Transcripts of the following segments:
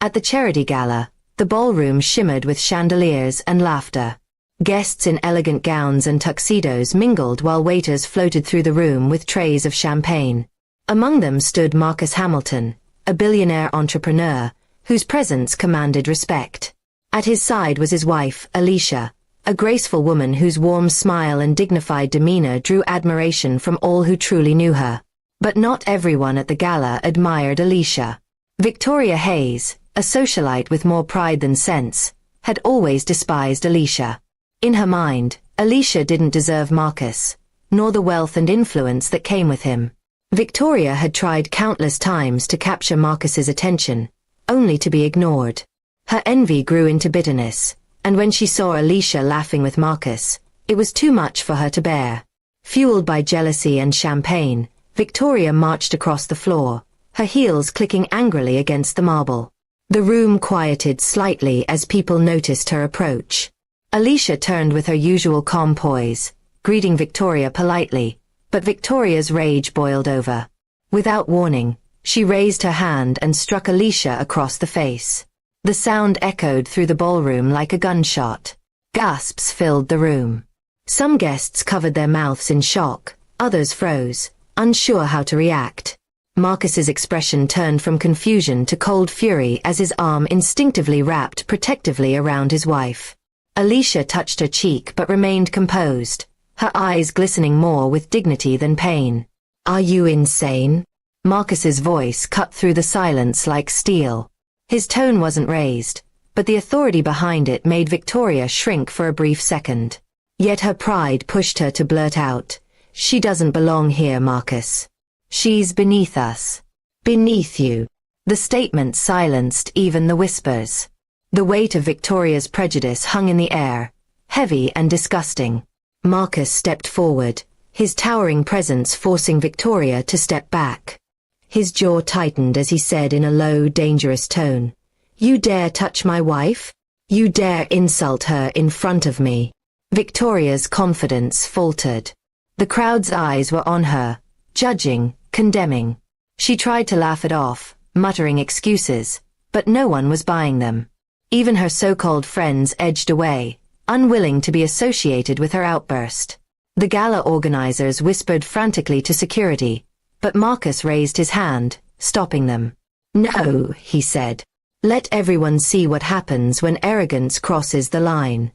At the charity gala, the ballroom shimmered with chandeliers and laughter. Guests in elegant gowns and tuxedos mingled while waiters floated through the room with trays of champagne. Among them stood Marcus Hamilton, a billionaire entrepreneur, whose presence commanded respect. At his side was his wife, Alicia, a graceful woman whose warm smile and dignified demeanor drew admiration from all who truly knew her. But not everyone at the gala admired Alicia. Victoria Hayes, a socialite with more pride than sense, had always despised Alicia. In her mind, Alicia didn't deserve Marcus, nor the wealth and influence that came with him. Victoria had tried countless times to capture Marcus's attention, only to be ignored. Her envy grew into bitterness, and when she saw Alicia laughing with Marcus, it was too much for her to bear. Fueled by jealousy and champagne, Victoria marched across the floor, her heels clicking angrily against the marble. The room quieted slightly as people noticed her approach. Alicia turned with her usual calm poise, greeting Victoria politely, but Victoria's rage boiled over. Without warning, she raised her hand and struck Alicia across the face. The sound echoed through the ballroom like a gunshot. Gasps filled the room. Some guests covered their mouths in shock, others froze, unsure how to react. Marcus's expression turned from confusion to cold fury as his arm instinctively wrapped protectively around his wife. Alicia touched her cheek but remained composed, her eyes glistening more with dignity than pain. "Are you insane?" Marcus's voice cut through the silence like steel. His tone wasn't raised, but the authority behind it made Victoria shrink for a brief second. Yet her pride pushed her to blurt out, "She doesn't belong here, Marcus. She's beneath us. Beneath you." The statement silenced even the whispers. The weight of Victoria's prejudice hung in the air, heavy and disgusting. Marcus stepped forward, his towering presence forcing Victoria to step back. His jaw tightened as he said in a low, dangerous tone, "You dare touch my wife? You dare insult her in front of me?" Victoria's confidence faltered. The crowd's eyes were on her, judging, condemning. She tried to laugh it off, muttering excuses, but no one was buying them. Even her so-called friends edged away, unwilling to be associated with her outburst. The gala organizers whispered frantically to security, but Marcus raised his hand, stopping them. "No," he said. "Let everyone see what happens when arrogance crosses the line."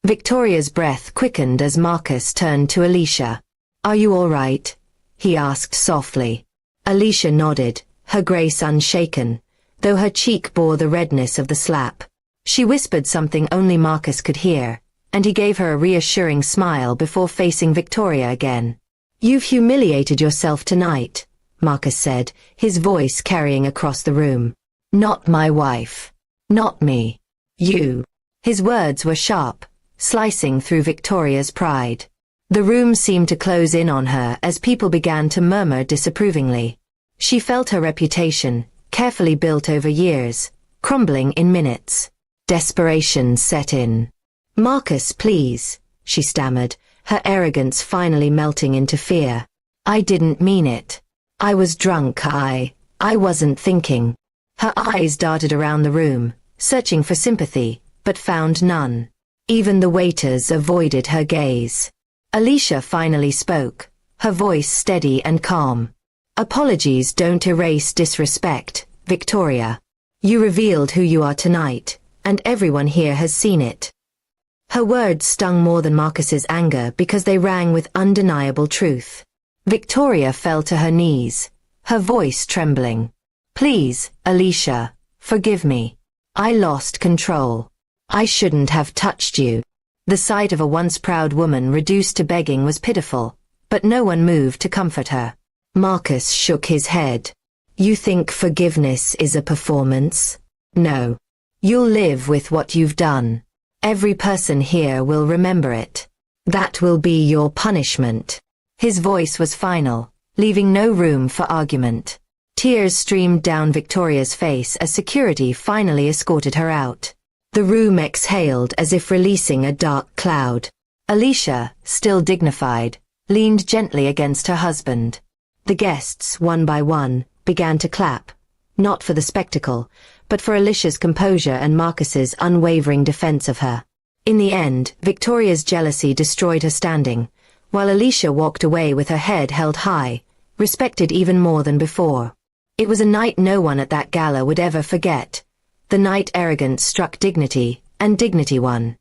Victoria's breath quickened as Marcus turned to Alicia. "Are you all right?" he asked softly. Alicia nodded, her grace unshaken, though her cheek bore the redness of the slap. She whispered something only Marcus could hear, and he gave her a reassuring smile before facing Victoria again. "You've humiliated yourself tonight," Marcus said, his voice carrying across the room. "Not my wife. Not me. You." His words were sharp, slicing through Victoria's pride. The room seemed to close in on her as people began to murmur disapprovingly. She felt her reputation, carefully built over years, crumbling in minutes. Desperation set in. "Marcus, please," she stammered, her arrogance finally melting into fear. "I didn't mean it. I was drunk. I wasn't thinking." Her eyes darted around the room, searching for sympathy, but found none. Even the waiters avoided her gaze. Alicia finally spoke, her voice steady and calm. "Apologies don't erase disrespect, Victoria. You revealed who you are tonight, and everyone here has seen it." Her words stung more than Marcus's anger because they rang with undeniable truth. Victoria fell to her knees, her voice trembling. "Please, Alicia, forgive me. I lost control. I shouldn't have touched you." The sight of a once proud woman reduced to begging was pitiful, but no one moved to comfort her. Marcus shook his head. "You think forgiveness is a performance? No. You'll live with what you've done. Every person here will remember it. That will be your punishment." His voice was final, leaving no room for argument. Tears streamed down Victoria's face as security finally escorted her out. The room exhaled as if releasing a dark cloud. Alicia, still dignified, leaned gently against her husband. The guests, one by one, began to clap, not for the spectacle, but for Alicia's composure and Marcus's unwavering defense of her. In the end, Victoria's jealousy destroyed her standing, while Alicia walked away with her head held high, respected even more than before. It was a night no one at that gala would ever forget. The night arrogance struck dignity, and dignity won.